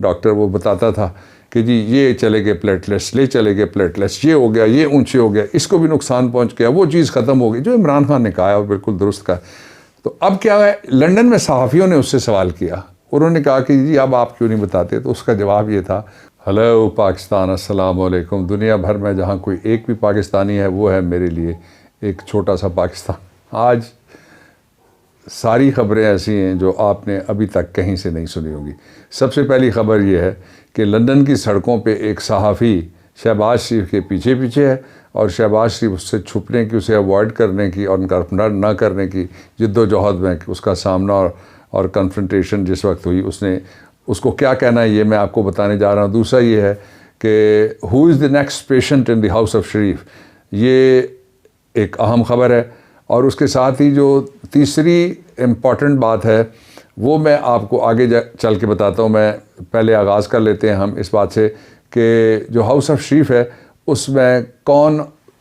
Doctor وہ بتاتا تھا کہ جی یہ چلے گئے پلیٹلیٹس، لے چلے گئے پلیٹلیٹس، یہ ہو گیا، یہ اونچے ہو گیا، اس کو بھی نقصان پہنچ گیا، وہ چیز ختم ہو گئی جو عمران خان نے کہا ہے، وہ بالکل درست کہا۔ تو اب کیا ہے، لندن میں صحافیوں نے اس سے سوال کیا، انہوں نے کہا کہ جی اب آپ کیوں نہیں بتاتے؟ تو اس کا جواب یہ تھا، ہلو پاکستان، السلام علیکم، دنیا بھر میں جہاں کوئی ایک بھی پاکستانی ہے وہ ہے میرے لیے ایک چھوٹا سا پاکستان۔ آج ساری خبریں ایسی ہیں جو آپ نے ابھی تک کہیں سے نہیں سنی ہوگی۔ سب سے پہلی خبر یہ ہے کہ لندن کی سڑکوں پہ ایک صحافی شہباز شریف کے پیچھے پیچھے ہے، اور شہباز شریف اس سے چھپنے کی، اسے اوائڈ کرنے کی اور انکارپٹر نہ کرنے کی جد و جہد میں اس کا سامنا اور کنفرنٹیشن جس وقت ہوئی، اس کو کیا کہنا ہے یہ میں آپ کو بتانے جا رہا ہوں۔ دوسرا یہ ہے کہ who is the next patient in the house of Sharif, یہ ایک اہم خبر ہے۔ اور اس کے ساتھ ہی جو تیسری امپورٹنٹ بات ہے وہ میں آپ کو آگے چل کے بتاتا ہوں۔ میں پہلے آغاز کر لیتے ہیں ہم اس بات سے کہ جو ہاؤس آف شریف ہے اس میں کون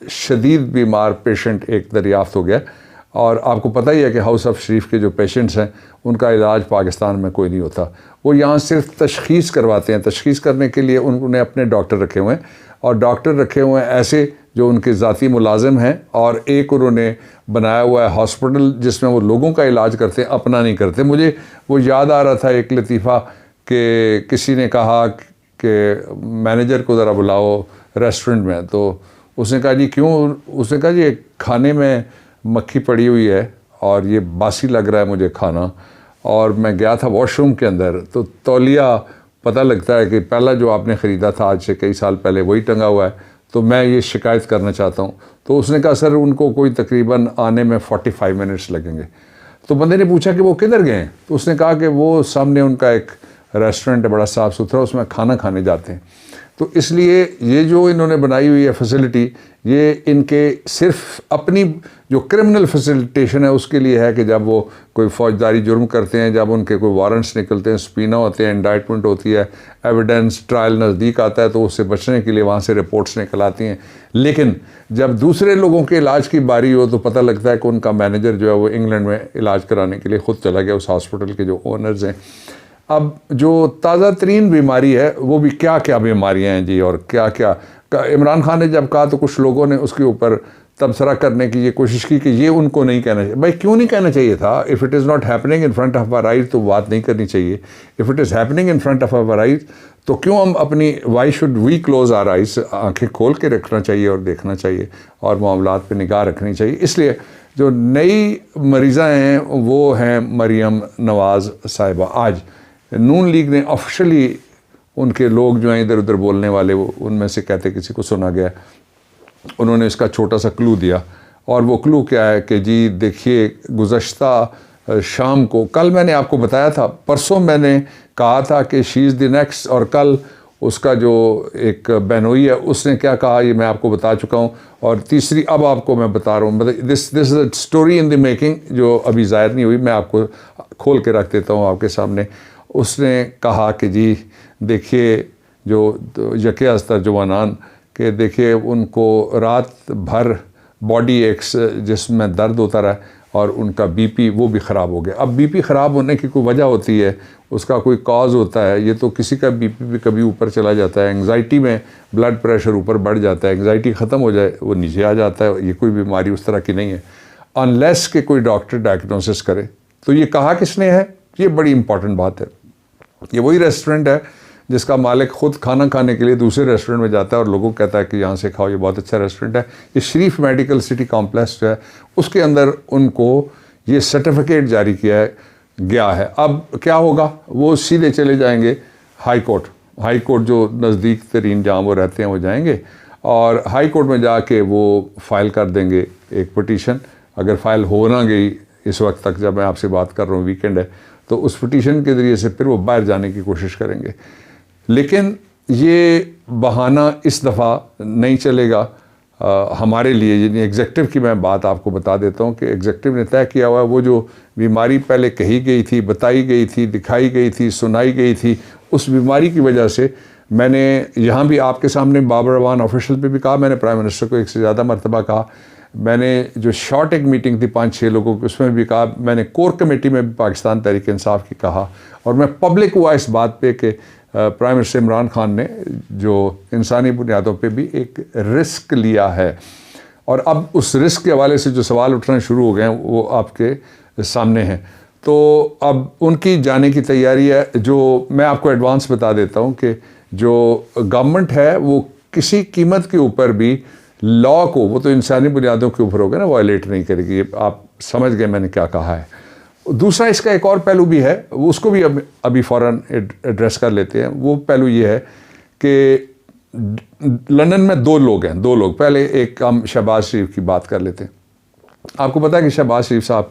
شدید بیمار پیشنٹ ایک دریافت ہو گیا، اور آپ کو پتہ ہی ہے کہ ہاؤس آف شریف کے جو پیشنٹس ہیں ان کا علاج پاکستان میں کوئی نہیں ہوتا، وہ یہاں صرف تشخیص کرواتے ہیں۔ تشخیص کرنے کے لیے انہوں نے اپنے ڈاکٹر رکھے ہوئے ہیں، اور ڈاکٹر رکھے ہوئے ہیں ایسے جو ان کے ذاتی ملازم ہیں، اور ایک انہوں نے بنایا ہوا ہے ہاسپٹل جس میں وہ لوگوں کا علاج کرتے ہیں، اپنا نہیں کرتے۔ مجھے وہ یاد آ رہا تھا ایک لطیفہ کہ کسی نے کہا کہ مینیجر کو ذرا بلاؤ ریسٹورنٹ میں، تو اس نے کہا جی کیوں؟ اس نے کہا جی کھانے میں مکھی پڑی ہوئی ہے اور یہ باسی لگ رہا ہے مجھے کھانا، اور میں گیا تھا واش روم کے اندر تو تولیہ پتہ لگتا ہے کہ پہلا جو آپ نے خریدا تھا آج سے کئی سال پہلے وہی ٹنگا ہوا ہے، تو میں یہ شکایت کرنا چاہتا ہوں۔ تو اس نے کہا سر ان کو کوئی تقریباً آنے میں 45 منٹس لگیں گے۔ تو بندے نے پوچھا کہ وہ کدھر گئے ہیں؟ تو اس نے کہا کہ وہ سامنے ان کا ایک ریسٹورنٹ ہے بڑا صاف ستھرا، اس میں کھانا کھانے جاتے ہیں۔ تو اس لیے یہ جو انہوں نے بنائی ہوئی ہے فیسلٹی، یہ ان کے صرف اپنی جو کرمنل فیسلٹیشن ہے اس کے لیے ہے کہ جب وہ کوئی فوجداری جرم کرتے ہیں، جب ان کے کوئی وارنٹس نکلتے ہیں، سپینہ ہوتے ہیں، انڈائٹمنٹ ہوتی ہے، ایویڈنس ٹرائل نزدیک آتا ہے، تو اس سے بچنے کے لیے وہاں سے رپورٹس نکل آتی ہیں۔ لیکن جب دوسرے لوگوں کے علاج کی باری ہو تو پتہ لگتا ہے کہ ان کا مینیجر جو ہے وہ انگلینڈ میں علاج کرانے کے لیے خود چلا گیا، اس ہاسپٹل کے جو اونرز ہیں۔ اب جو تازہ ترین بیماری ہے وہ بھی کیا کیا بیماریاں ہیں جی، اور کیا کیا عمران خان نے جب کہا تو کچھ لوگوں نے اس کے اوپر تبصرہ کرنے کی یہ کوشش کی کہ یہ ان کو نہیں کہنا چاہیے۔ بھائی کیوں نہیں کہنا چاہیے تھا؟ If it is not happening in front of our eyes تو بات نہیں کرنی چاہیے۔ If it is happening in front of our eyes تو کیوں ہم اپنی why should we close our eyes, آنکھیں کھول کے رکھنا چاہیے اور دیکھنا چاہیے اور معاملات پہ نگاہ رکھنی چاہیے۔ اس لیے جو نئی مریضہ ہیں وہ ہیں مریم نواز صاحبہ۔ آج نون لیگ نے آفیشلی ان کے لوگ جو ہیں ادھر ادھر بولنے والے، وہ ان میں سے کہتے کسی کو سنا گیا، انہوں نے اس کا چھوٹا سا کلو دیا، اور وہ کلو کیا ہے کہ جی دیکھیے گزشتہ شام کو، کل میں نے آپ کو بتایا تھا، پرسوں میں نے کہا تھا کہ شی از دی نیکسٹ، اور کل اس کا جو ایک بہنوئی ہے اس نے کیا کہا یہ میں آپ کو بتا چکا ہوں، اور تیسری اب آپ کو میں بتا رہا ہوں، دس از a story in the making جو ابھی ظاہر نہیں ہوئی، میں آپ کو کھول کے رکھ دیتا ہوں آپ کے سامنے۔ اس نے کہا کہ جی دیکھیے جو یکے ازتر جوانان کہ دیکھیے ان کو رات بھر باڈی ایکس جسم میں درد ہوتا رہا اور ان کا بی پی وہ بھی خراب ہو گیا۔ اب بی پی خراب ہونے کی کوئی وجہ ہوتی ہے، اس کا کوئی کاز ہوتا ہے، یہ تو کسی کا بی پی بھی کبھی اوپر چلا جاتا ہے، انگزائٹی میں بلڈ پریشر اوپر بڑھ جاتا ہے، انگزائٹی ختم ہو جائے وہ نیچے آ جاتا ہے، یہ کوئی بیماری اس طرح کی نہیں ہے انلیس کہ کوئی ڈاکٹر ڈائگنوسس کرے۔ تو یہ کہا کس نے ہے؟ یہ بڑی امپورٹنٹ بات ہے۔ یہ وہی ریسٹورنٹ ہے جس کا مالک خود کھانا کھانے کے لیے دوسرے ریسٹورنٹ میں جاتا ہے اور لوگوں کو کہتا ہے کہ یہاں سے کھاؤ، یہ بہت اچھا ریسٹورنٹ ہے۔ یہ شریف میڈیکل سٹی کمپلیکس جو ہے اس کے اندر ان کو یہ سرٹیفکیٹ جاری کیا گیا ہے۔ اب کیا ہوگا؟ وہ سیدھے چلے جائیں گے ہائی کورٹ۔ ہائی کورٹ جو نزدیک ترین جہاں وہ رہتے ہیں وہ جائیں گے، اور ہائی کورٹ میں جا کے وہ فائل کر دیں گے ایک پٹیشن۔ اگر فائل ہو نہ گئی اس وقت تک جب میں آپ سے بات کر رہا ہوں، ویکینڈ ہے، تو اس پٹیشن کے ذریعے سے پھر وہ باہر جانے کی کوشش کریں گے۔ لیکن یہ بہانہ اس دفعہ نہیں چلے گا ہمارے لیے، یعنی ایگزیکٹو کی میں بات آپ کو بتا دیتا ہوں کہ ایگزیکٹو نے طے کیا ہوا ہے وہ جو بیماری پہلے کہی گئی تھی، بتائی گئی تھی، دکھائی گئی تھی، سنائی گئی تھی، اس بیماری کی وجہ سے میں نے یہاں بھی آپ کے سامنے بابر اعوان آفیشل پہ بھی کہا، میں نے پرائم منسٹر کو ایک سے زیادہ مرتبہ کہا، میں نے جو شارٹ ایک میٹنگ تھی 5-6 لوگوں کی اس میں بھی کہا، میں نے کور کمیٹی میں بھی پاکستان تحریک انصاف کی کہا، اور میں پبلک ہوا اس بات پہ کہ پرائم منسٹر عمران خان نے جو انسانی بنیادوں پہ بھی ایک رسک لیا ہے، اور اب اس رسک کے حوالے سے جو سوال اٹھنا شروع ہو گئے ہیں وہ آپ کے سامنے ہیں۔ تو اب ان کی جانے کی تیاری ہے۔ جو میں آپ کو ایڈوانس بتا دیتا ہوں کہ جو گورنمنٹ ہے وہ کسی قیمت کے اوپر بھی لاء کو، وہ تو انسانی بنیادوں کے اوپر ہوگا نا، وائلیٹ نہیں کرے گی۔ آپ سمجھ گئے میں نے کیا کہا ہے۔ دوسرا اس کا ایک اور پہلو بھی ہے، اس کو بھی ابھی فوراً ایڈریس کر لیتے ہیں۔ وہ پہلو یہ ہے کہ لندن میں دو لوگ۔ پہلے ایک ہم شہباز شریف کی بات کر لیتے ہیں۔ آپ کو پتہ ہے کہ شہباز شریف صاحب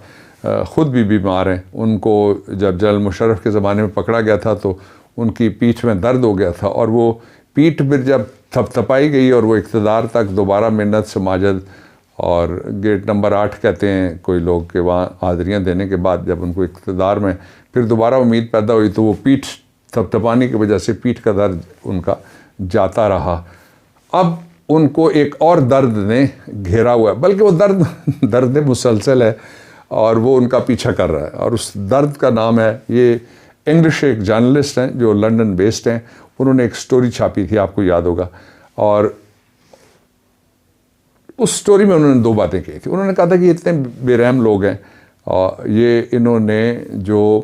خود بھی بیمار ہیں۔ ان کو جب جنرل مشرف کے زمانے میں پکڑا گیا تھا تو ان کی پیٹھ میں درد ہو گیا تھا، اور وہ پیٹھ پھر جب تھپتھپائی گئی اور وہ اقتدار تک دوبارہ منت سماجد اور گیٹ نمبر 8 کہتے ہیں کوئی لوگ کہ وہاں حاضریاں دینے کے بعد جب ان کو اقتدار میں پھر دوبارہ امید پیدا ہوئی تو وہ پیٹھ تھپتھپانے کی وجہ سے پیٹھ کا درد ان کا جاتا رہا۔ اب ان کو ایک اور درد نے گھیرا ہوا ہے، بلکہ وہ درد مسلسل ہے اور وہ ان کا پیچھا کر رہا ہے، اور اس درد کا نام ہے، یہ انگلش ایک جرنلسٹ ہیں جو لندن بیسڈ ہیں، انہوں نے ایک سٹوری چھاپی تھی، آپ کو یاد ہوگا، اور اس سٹوری میں انہوں نے دو باتیں کہی تھی۔ انہوں نے کہا تھا کہ یہ اتنے بے رحم لوگ ہیں، اور یہ انہوں نے جو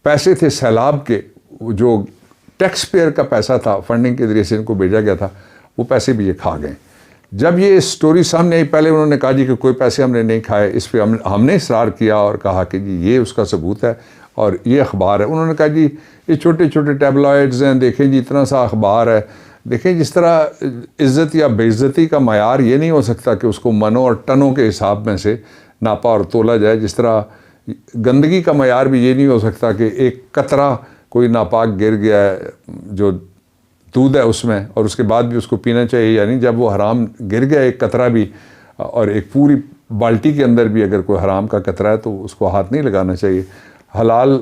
پیسے تھے سیلاب کے، جو ٹیکس پیئر کا پیسہ تھا، فنڈنگ کے ذریعے سے ان کو بھیجا گیا تھا، وہ پیسے بھی یہ کھا گئے۔ جب یہ سٹوری سامنے آئی، پہلے انہوں نے کہا جی کہ کوئی پیسے ہم نے نہیں کھائے، اس پہ ہم نے اصرار کیا اور کہا کہ جی یہ اس کا ثبوت ہے اور یہ اخبار ہے۔ انہوں نے کہا جی یہ چھوٹے چھوٹے ٹیبلائڈز ہیں، دیکھیں جی اتنا سا اخبار ہے، دیکھیں جس طرح عزت یا بے عزتی کا معیار یہ نہیں ہو سکتا کہ اس کو منوں اور ٹنوں کے حساب میں سے ناپا اور تولا جائے، جس طرح گندگی کا معیار بھی یہ نہیں ہو سکتا کہ ایک قطرہ کوئی ناپاک گر گیا ہے جو دودھ ہے اس میں اور اس کے بعد بھی اس کو پینا چاہیے، یعنی جب وہ حرام گر گیا ایک قطرہ بھی، اور ایک پوری بالٹی کے اندر بھی اگر کوئی حرام کا قطرہ ہے تو اس کو ہاتھ نہیں لگانا چاہیے۔ حلال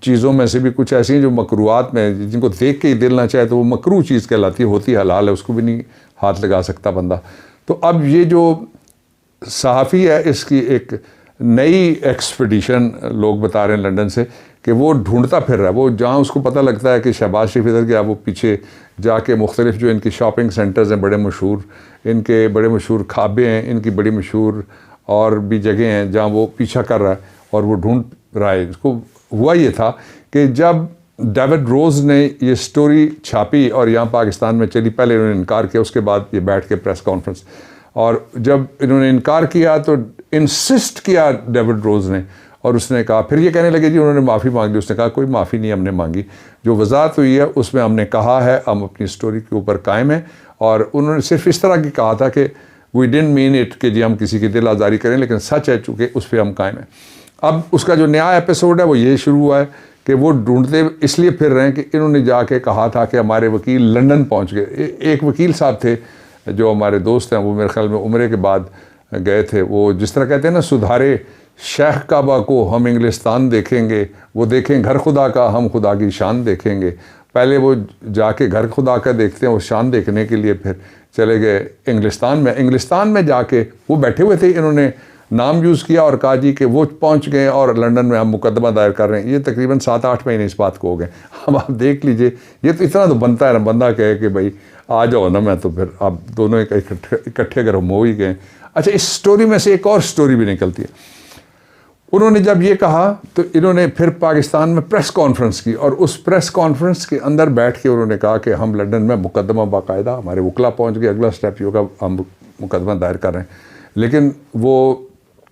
چیزوں میں سے بھی کچھ ایسی ہیں جو مکروہات میں، جن کو دیکھ کے ہی دل نہ چاہے تو وہ مکروہ چیز کہلاتی ہے، ہوتی حلال ہے، اس کو بھی نہیں ہاتھ لگا سکتا بندہ۔ تو اب یہ جو صحافی ہے اس کی ایک نئی ایکسپیڈیشن لوگ بتا رہے ہیں لندن سے کہ وہ ڈھونڈتا پھر رہا ہے، وہ جہاں اس کو پتہ لگتا ہے کہ شہباز شریف ادھر گیا، وہ پیچھے جا کے مختلف جو ان کی شاپنگ سینٹرز ہیں بڑے مشہور، ان کے بڑے مشہور کھابے ہیں، ان کی بڑی مشہور اور بھی جگہیں ہیں جہاں وہ پیچھا کر رہا ہے اور وہ ڈھونڈ رہا ہے۔ اس کو ہوا یہ تھا کہ جب ڈیوڈ روز نے یہ سٹوری چھاپی اور یہاں پاکستان میں چلی، پہلے انہوں نے انکار کیا، اس کے بعد یہ بیٹھ کے پریس کانفرنس، اور جب انہوں نے انکار کیا تو انسسٹ کیا ڈیوڈ روز نے، اور اس نے کہا، پھر یہ کہنے لگے جی انہوں نے معافی مانگ لی۔ اس نے کہا کوئی معافی نہیں ہم نے مانگی، جو وضاحت ہوئی ہے اس میں ہم نے کہا ہے ہم اپنی سٹوری کے اوپر قائم ہیں، اور انہوں نے صرف اس طرح کی کہا تھا کہ وی ڈنٹ مین اٹ کہ جی ہم کسی کی دل آزاری کریں، لیکن سچ ہے چونکہ اس پہ ہم قائم ہیں۔ اب اس کا جو نیا ایپیسوڈ ہے وہ یہ شروع ہوا ہے کہ وہ ڈھونڈتے اس لیے پھر رہے ہیں کہ انہوں نے جا کے کہا تھا کہ ہمارے وکیل لندن پہنچ گئے۔ ایک وکیل صاحب تھے جو ہمارے دوست ہیں، وہ میرے خیال میں عمرے کے بعد گئے تھے، وہ جس طرح کہتے ہیں نا، سدھارے شیخ کعبہ کو ہم انگلستان دیکھیں گے، وہ دیکھیں گھر خدا کا ہم خدا کی شان دیکھیں گے۔ پہلے وہ جا کے گھر خدا کا دیکھتے ہیں، وہ شان دیکھنے کے لیے پھر چلے گئے انگلستان میں جا کے وہ بیٹھے ہوئے تھے، انہوں نے نام یوز کیا اور کہا جی کہ وہ پہنچ گئے اور لندن میں ہم مقدمہ دائر کر رہے ہیں۔ یہ تقریباً 7-8 مہینے اس بات کو ہو گئے۔ اب آپ دیکھ لیجئے، یہ تو اتنا تو بنتا ہے نا، بندہ کہے کہ بھائی آ جاؤ نا، میں تو پھر آپ دونوں اکٹھے اگر ہم ہو ہی گئے۔ اچھا، اس سٹوری میں سے ایک اور سٹوری بھی نکلتی ہے۔ انہوں نے جب یہ کہا تو انہوں نے پھر پاکستان میں پریس کانفرنس کی، اور اس پریس کانفرنس کے اندر بیٹھ کے انہوں نے کہا کہ ہم لندن میں مقدمہ باقاعدہ، ہمارے وکلا پہنچ گئے، اگلا سٹیپ یہ ہوگا ہم مقدمہ دائر کر رہے ہیں۔ لیکن وہ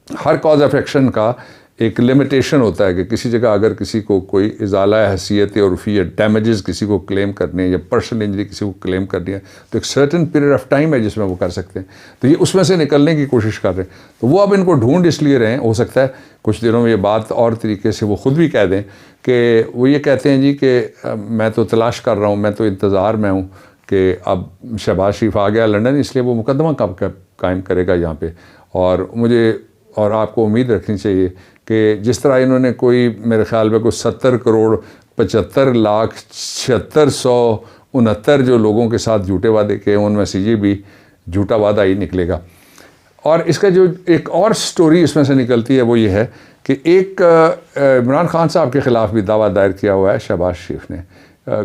ہر کاز آف ایکشن کا ایک لمیٹیشن ہوتا ہے کہ کسی جگہ اگر کسی کو کوئی ازالہ حیثیت اور رفیع ڈیمیجز کسی کو کلیم کرنے یا پرسنل انجری کسی کو کلیم کرنی ہے تو ایک سرٹن پیریڈ آف ٹائم ہے جس میں وہ کر سکتے ہیں، تو یہ اس میں سے نکلنے کی کوشش کر رہے ہیں۔ تو وہ اب ان کو ڈھونڈ اس لیے رہے ہیں، ہو سکتا ہے کچھ دنوں میں یہ بات اور طریقے سے وہ خود بھی کہہ دیں کہ وہ یہ کہتے ہیں جی کہ میں تو تلاش کر رہا ہوں، میں تو انتظار میں ہوں کہ اب شہباز شریف آ گیا لندن، اس لیے وہ مقدمہ کب قائم کرے گا یہاں پہ۔ اور مجھے اور آپ کو امید رکھنی چاہیے کہ جس طرح انہوں نے کوئی میرے خیال میں کوئی 70 کروڑ 75 لاکھ 7669 جو لوگوں کے ساتھ جھوٹے وعدے کیے، ان میں سے یہ بھی جھوٹا وعدہ ہی نکلے گا۔ اور اس کا جو ایک اور سٹوری اس میں سے نکلتی ہے وہ یہ ہے کہ ایک عمران خان صاحب کے خلاف بھی دعویٰ دائر کیا ہوا ہے شہباز شریف نے.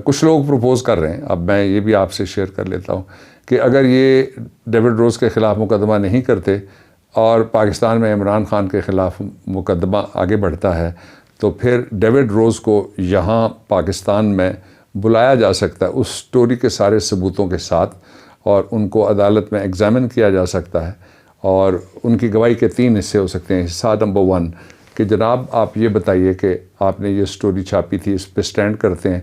کچھ لوگ پروپوز کر رہے ہیں, اب میں یہ بھی آپ سے شیئر کر لیتا ہوں کہ اگر یہ ڈیوڈ روز کے خلاف مقدمہ نہیں کرتے اور پاکستان میں عمران خان کے خلاف مقدمہ آگے بڑھتا ہے تو پھر ڈیوڈ روز کو یہاں پاکستان میں بلایا جا سکتا ہے اس سٹوری کے سارے ثبوتوں کے ساتھ, اور ان کو عدالت میں ایگزامن کیا جا سکتا ہے, اور ان کی گواہی کے 3 حصے ہو سکتے ہیں. حصہ نمبر 1 کہ جناب آپ یہ بتائیے کہ آپ نے یہ سٹوری چھاپی تھی, اس پہ سٹینڈ کرتے ہیں؟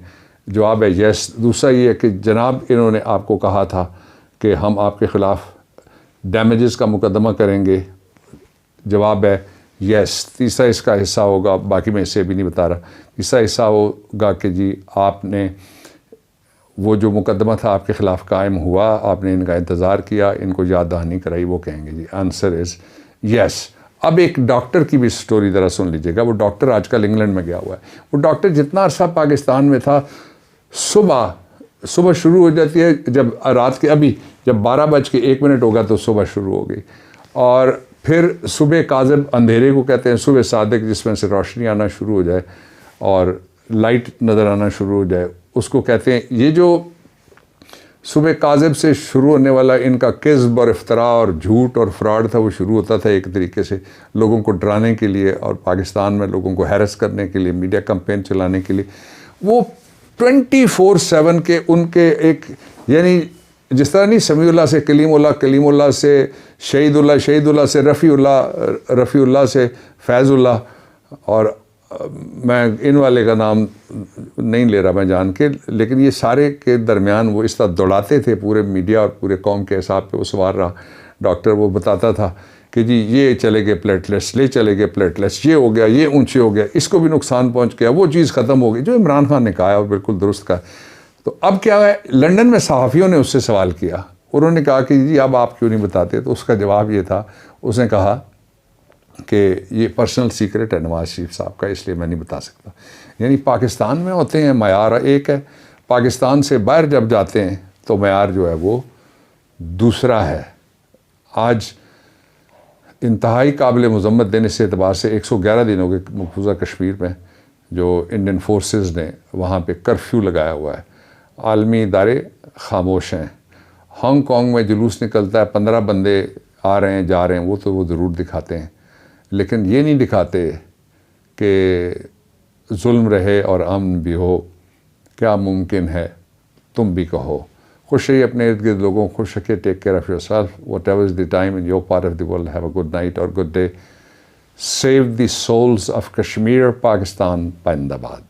جواب ہے یس. دوسرا یہ ہے کہ جناب انہوں نے آپ کو کہا تھا کہ ہم آپ کے خلاف ڈیمیجز کا مقدمہ کریں گے؟ جواب ہے یس. تیسرا اس کا حصہ ہوگا, باقی میں اسے بھی نہیں بتا رہا, تیسرا حصہ ہوگا کہ جی آپ نے وہ جو مقدمہ تھا آپ کے خلاف قائم ہوا, آپ نے ان کا انتظار کیا, ان کو یاد دہانی کرائی, وہ کہیں گے جی آنسر از یس. اب ایک ڈاکٹر کی بھی سٹوری ذرا سن لیجیے گا. وہ ڈاکٹر آج کل انگلینڈ میں گیا ہوا ہے. وہ ڈاکٹر جتنا عرصہ پاکستان میں تھا, صبح شروع ہو جاتی ہے جب رات کے, ابھی جب 12:01 ہوگا تو صبح شروع ہو گئی, اور پھر صبح کاذب اندھیرے کو کہتے ہیں, صبح صادق جس میں سے روشنی آنا شروع ہو جائے اور لائٹ نظر آنا شروع ہو جائے اس کو کہتے ہیں. یہ جو صبح کاذب سے شروع ہونے والا ان کا کذب اور افتراء اور جھوٹ اور فراڈ تھا, وہ شروع ہوتا تھا ایک طریقے سے لوگوں کو ڈرانے کے لیے اور پاکستان میں لوگوں کو ہیرس کرنے کے لیے, میڈیا کمپین چلانے کے لیے. وہ 24/7 کے ان کے ایک, یعنی جس طرح نہیں سمیع اللہ سے کلیم اللہ, کلیم اللہ سے شہید اللہ, شہید اللہ سے رفیع اللہ, رفیع اللہ سے فیض اللہ, اور میں ان والے کا نام نہیں لے رہا میں جان کے, لیکن یہ سارے کے درمیان وہ اس طرح دوڑاتے تھے پورے میڈیا اور پورے قوم کے حساب پہ وہ سوار رہا ڈاکٹر. وہ بتاتا تھا کہ جی یہ چلے گئے پلیٹلیٹس, لے چلے گئے پلیٹلیٹس, یہ ہو گیا, یہ اونچے ہو گیا, اس کو بھی نقصان پہنچ گیا, وہ چیز ختم ہو گئی جو عمران خان نے کہا ہے, اور بالکل درست کہا. تو اب کیا ہے, لنڈن میں صحافیوں نے اس سے سوال کیا, انہوں نے کہا کہ جی اب آپ کیوں نہیں بتاتے؟ تو اس کا جواب یہ تھا, اس نے کہا کہ یہ پرسنل سیکرٹ ہے نواز شریف صاحب کا, اس لیے میں نہیں بتا سکتا. یعنی پاکستان میں ہوتے ہیں معیار ایک ہے, پاکستان سے باہر جب جاتے ہیں تو معیار جو ہے وہ دوسرا ہے. آج انتہائی قابل مذمت دن اس اعتبار سے 111 دن ہو گئے مقبوضہ کشمیر میں جو انڈین فورسز نے وہاں پہ کرفیو لگایا ہوا ہے. عالمی ادارے خاموش ہیں. ہانگ کانگ میں جلوس نکلتا ہے, 15 بندے آ رہے ہیں جا رہے ہیں, وہ تو وہ ضرور دکھاتے ہیں, لیکن یہ نہیں دکھاتے کہ ظلم رہے اور امن بھی ہو, کیا ممکن ہے تم بھی کہو. خوش رہیے اپنے ارد گرد لوگوں کو خوش رکھیے. Take care of your self whatever is the time in your part of the world. Have a good night اور good day. Save the souls of Kashmir, Pakistan, پائندہ باد.